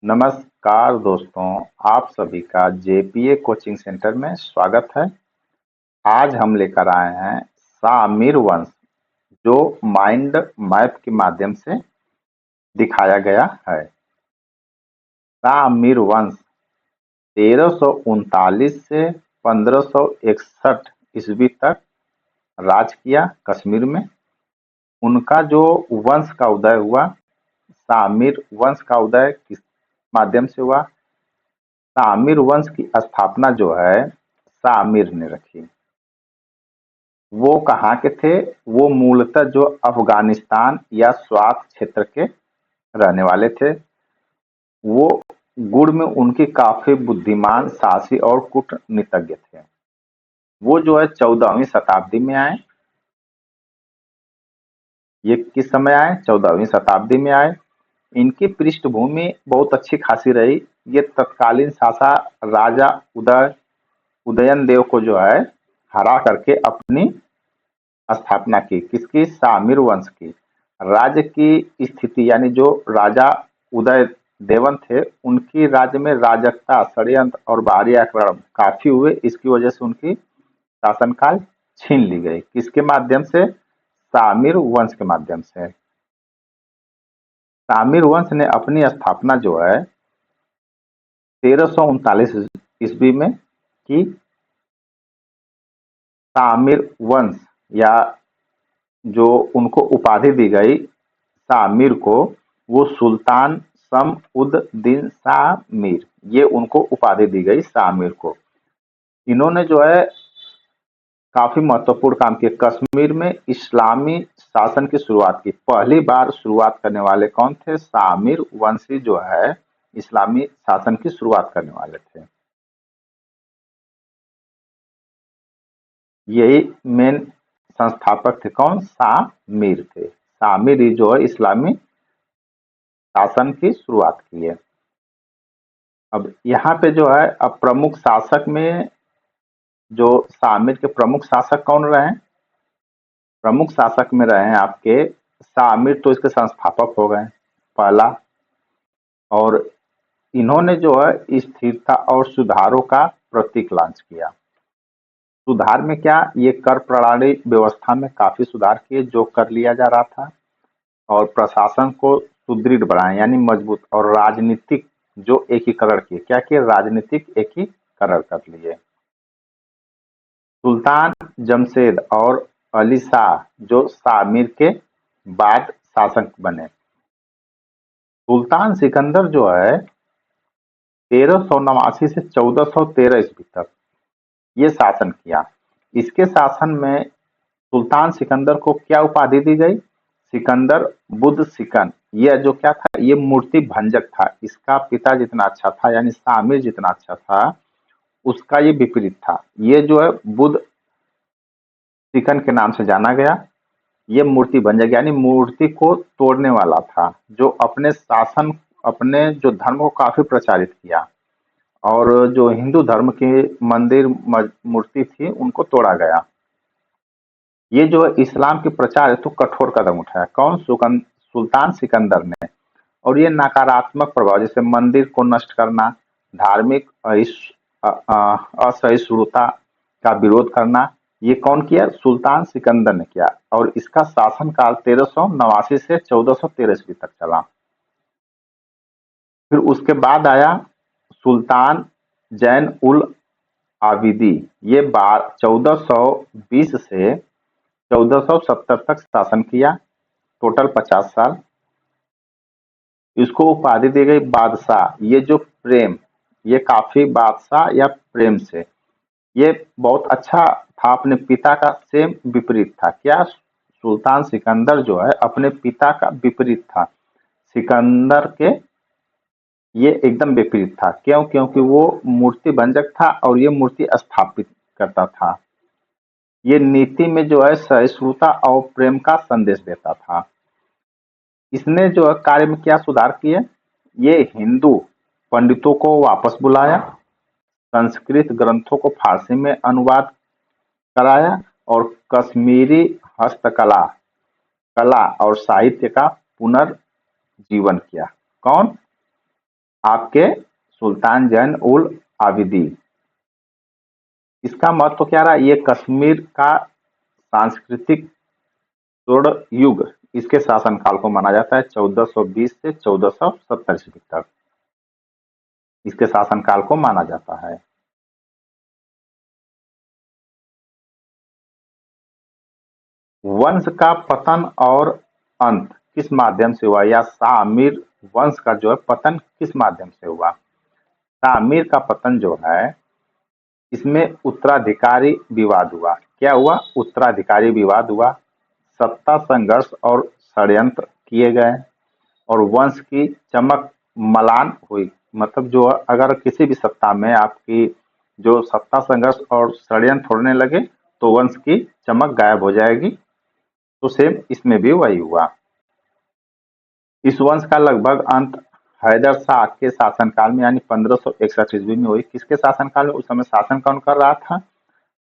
नमस्कार दोस्तों, आप सभी का जेपीए कोचिंग सेंटर में स्वागत है। आज हम लेकर आए हैं सामिर वंश, जो माइंड मैप के माध्यम से दिखाया गया है। सामिर वंश 1339 से 1561 ईस्वी तक राज किया कश्मीर में। उनका जो वंश का उदय हुआ, सामिर वंश का उदय किस माध्यम से हुआ? सामिर वंश की स्थापना जो है सामिर ने रखी। वो कहाँ के थे? वो मूलतः जो अफगानिस्तान या स्वात क्षेत्र के रहने वाले थे। वो गुड़ में उनकी काफी बुद्धिमान, साहसी और कूटनीतिज्ञ थे। वो जो है 14वीं शताब्दी में आए। ये किस समय आए? 14वीं शताब्दी में आए। इनकी पृष्ठभूमि बहुत अच्छी खासी रही। ये तत्कालीन शासक राजा उदयन देव को जो है हरा करके अपनी स्थापना की। किसकी? सामिर वंश की। राज्य की स्थिति यानी जो राजा उदय देवन थे, उनकी राज्य में राजकता, षड्यंत्र और बाहरी आक्रमण काफी हुए। इसकी वजह से उनकी शासनकाल छीन ली गई। किसके माध्यम से? सामिर वंश के माध्यम से। सामिर वंश ने अपनी स्थापना जो है 1339 ईस्वी में की। सामिर वंश या जो उनको उपाधि दी गई सामिर को, वो सुल्तान शम उद दीन शाह मीर, ये उनको उपाधि दी गई सामिर को। इन्होंने जो है काफी महत्वपूर्ण काम किए। कश्मीर में इस्लामी शासन की शुरुआत की। पहली बार शुरुआत करने वाले कौन थे? सामिर वंशी जो है इस्लामी शासन की शुरुआत करने वाले थे। यही मेन संस्थापक थे। कौन? सामिर थे। सामिर ही जो है इस्लामी शासन की शुरुआत की है। अब यहाँ पे जो है, अब प्रमुख शासक में जो सामिर के प्रमुख शासक कौन रहे हैं? प्रमुख शासक में रहे हैं आपके सामिर, तो इसके संस्थापक हो गए पहला। और इन्होंने जो है स्थिरता और सुधारों का प्रतीक लॉन्च किया। सुधार में क्या? ये कर प्रणाली व्यवस्था में काफी सुधार किए, जो कर लिया जा रहा था। और प्रशासन को सुदृढ़ बनाए यानी मजबूत। और राजनीतिक जो एकीकरण किए, क्या किए? राजनीतिक एकीकरण कर लिए। सुल्तान जमशेद और अली शाह जो सामिर के बाद शासक बने। सुल्तान सिकंदर जो है 1389 से 1413 ईस्वी तक ये शासन किया। इसके शासन में सुल्तान सिकंदर को क्या उपाधि दी गई? सिकंदर बुद्ध सिकन। यह जो क्या था? ये मूर्ति भंजक था। इसका पिता जितना अच्छा था यानी सामिर जितना अच्छा था, उसका ये विपरीत था। ये जो है बुद्ध सिकन के नाम से जाना गया। ये मूर्ति भंजक यानी मूर्ति को तोड़ने वाला था, जो अपने शासन, अपने जो धर्म को काफी प्रचारित किया। और जो हिंदू धर्म की मंदिर मूर्ति थी, उनको तोड़ा गया। ये जो इस्लाम के प्रचार है तो कठोर कदम उठाया। कौन? सुल्तान सिकंदर ने। और ये नकारात्मक प्रभाव, जैसे मंदिर को नष्ट करना, धार्मिक असहिष्णुता का विरोध करना, ये कौन किया? सुल्तान सिकंदर ने किया। और इसका शासनकाल 1389 से 1413 ईस्वी तक चला। फिर उसके बाद आया सुल्तान जैन उल आबिदी। ये 1420 से 1470 तक शासन किया, टोटल 50 साल। इसको उपाधि दी गई बादशाह। ये जो प्रेम, ये काफी बादशाह या प्रेम से, ये बहुत अच्छा था। अपने पिता का सेम विपरीत था। क्या? सुल्तान सिकंदर जो है अपने पिता का विपरीत था। सिकंदर के ये एकदम विपरीत था। क्यों? क्योंकि वो मूर्ति भंजक था और ये मूर्ति स्थापित करता था। ये नीति में जो है सहिष्णुता और प्रेम का संदेश देता था। इसने जो है कार्य में क्या सुधार किए? ये हिंदू पंडितों को वापस बुलाया, संस्कृत ग्रंथों को फारसी में अनुवाद कराया, और कश्मीरी हस्तकला, कला और साहित्य का पुनर्जीवन किया। कौन? आपके सुल्तान जैन उल आबिदी। इसका महत्व क्या रहा, ये कश्मीर का सांस्कृतिक स्वर्ण युग इसके शासनकाल को माना जाता है। 1420 से 1470 ईस्वी तक इसके शासनकाल को माना जाता है। वंश का पतन और अंत किस माध्यम से हुआ, या शाह मीर वंश का जो है पतन किस माध्यम से हुआ। शाह मीर का पतन जो है, इसमें उत्तराधिकारी विवाद हुआ। क्या हुआ, उत्तराधिकारी विवाद हुआ, सत्ता संघर्ष और षड्यंत्र किए गए, और वंश की चमक मलान हुई। मतलब जो अगर किसी भी सत्ता में आपकी जो सत्ता संघर्ष और षड्यंत्र होने लगे तो वंश की चमक गायब हो जाएगी। तो सेम इसमें भी वही हुआ। इस वंश का लगभग अंत हैदर शाह के शासनकाल में यानी 1561 ईस्वी में हुई। किसके शासनकाल में, उस समय शासन कौन कर रहा था,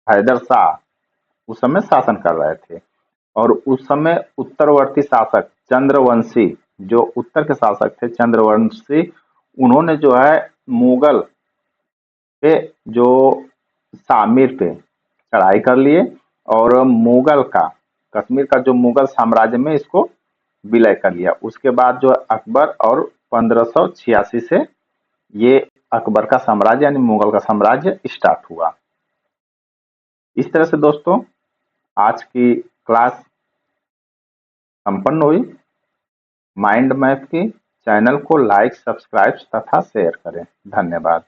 हैदर शाह उस समय शासन कर रहे थे। और उस समय उत्तरवर्ती शासक चंद्रवंशी, जो उत्तर के शासक थे चंद्रवंशी, उन्होंने जो है मुगल पे जो शामिर पे चढ़ाई कर लिए और मुगल का कश्मीर का जो मुगल साम्राज्य में इसको विलय कर लिया। उसके बाद जो अकबर और 1586 से ये अकबर का साम्राज्य यानी मुगल का साम्राज्य स्टार्ट हुआ। इस तरह से दोस्तों आज की क्लास संपन्न हुई। माइंड मैप की चैनल को लाइक, सब्सक्राइब तथा शेयर करें। धन्यवाद।